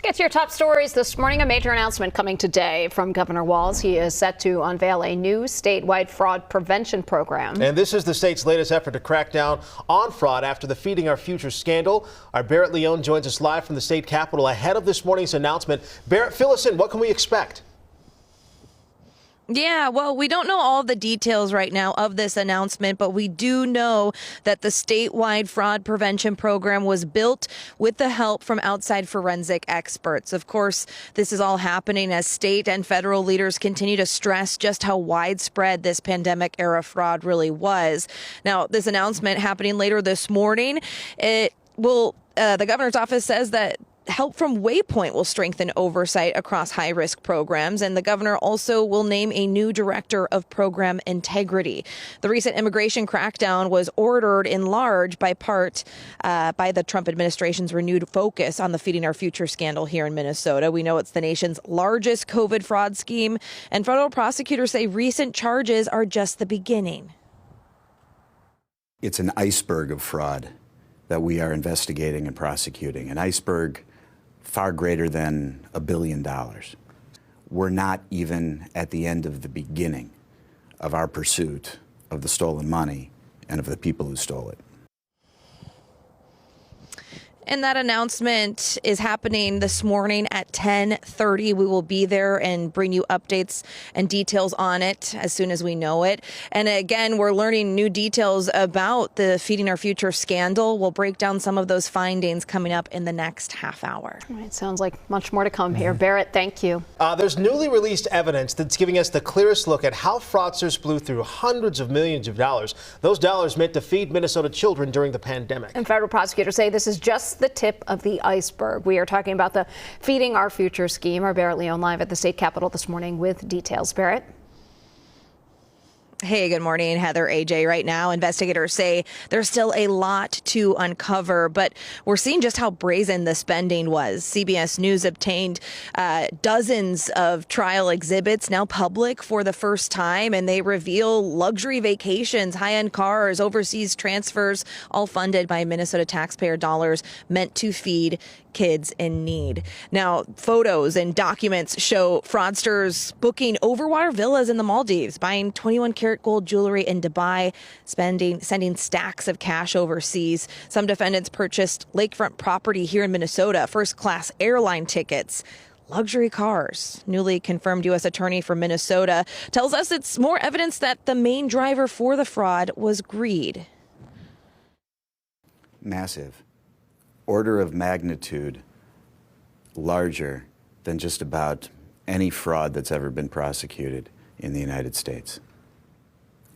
Get to your top stories this morning. A major announcement coming today from Governor Walz. He is set to unveil a new statewide fraud prevention program. And this is the state's latest effort to crack down on fraud after the Feeding Our Future scandal. Our Barrett Leone joins us live from the state capitol ahead of this morning's announcement. Barrett, fill us in. What can we expect? Yeah, well, we don't know all the details right now of this announcement, but we do know that the statewide fraud prevention program was built with the help from outside forensic experts. Of course, this is all happening as state and federal leaders continue to stress just how widespread this pandemic era fraud really was. Now, this announcement happening later this morning, the governor's office says that help from Waypoint will strengthen oversight across high-risk programs, and the governor also will name a new director of program integrity. The recent immigration crackdown was ordered in large by the Trump administration's renewed focus on the Feeding Our Future scandal here in Minnesota. We know it's the nation's largest COVID fraud scheme, and federal prosecutors say recent charges are just the beginning. It's an iceberg of fraud that we are investigating and prosecuting, an iceberg far greater than $1 billion. We're not even at the end of the beginning of our pursuit of the stolen money and of the people who stole it. And that announcement is happening this morning at 10:30. We will be there and bring you updates and details on it as soon as we know it. And again, we're learning new details about the Feeding Our Future scandal. We'll break down some of those findings coming up in the next half hour. All right, sounds like much more to come here. Barrett, thank you. There's newly released evidence that's giving us the clearest look at how fraudsters blew through hundreds of millions of dollars. Those dollars meant to feed Minnesota children during the pandemic. And federal prosecutors say this is just the tip of the iceberg. We are talking about the Feeding Our Future scheme. Our Barrett Leone live at the state capitol this morning with details. Barrett? Hey, good morning, Heather, AJ. Right now, investigators say there's still a lot to uncover, but we're seeing just how brazen the spending was. CBS News obtained dozens of trial exhibits now public for the first time, and they reveal luxury vacations, high-end cars, overseas transfers, all funded by Minnesota taxpayer dollars meant to feed kids in need. Now, photos and documents show fraudsters booking overwater villas in the Maldives, buying 21-karat gold jewelry in Dubai, sending stacks of cash overseas. Some defendants purchased lakefront property here in Minnesota, first-class airline tickets, luxury cars. Newly confirmed U.S. attorney for Minnesota tells us it's more evidence that the main driver for the fraud was greed. Massive. Order of magnitude larger than just about any fraud that's ever been prosecuted in the United States.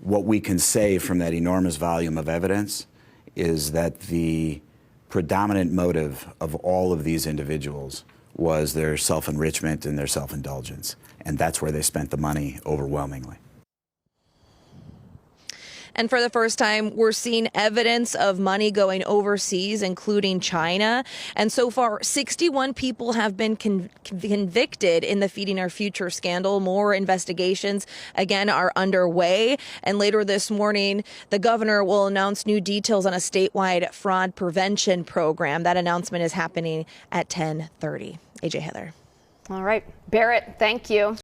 What we can say from that enormous volume of evidence is that the predominant motive of all of these individuals was their self-enrichment and their self-indulgence. And that's where they spent the money overwhelmingly. And for the first time, we're seeing evidence of money going overseas, including China. And so far, 61 people have been convicted in the Feeding Our Future scandal. More investigations, again, are underway. And later this morning, the governor will announce new details on a statewide fraud prevention program. That announcement is happening at 10:30. AJ, Heather. All right. Barrett, thank you.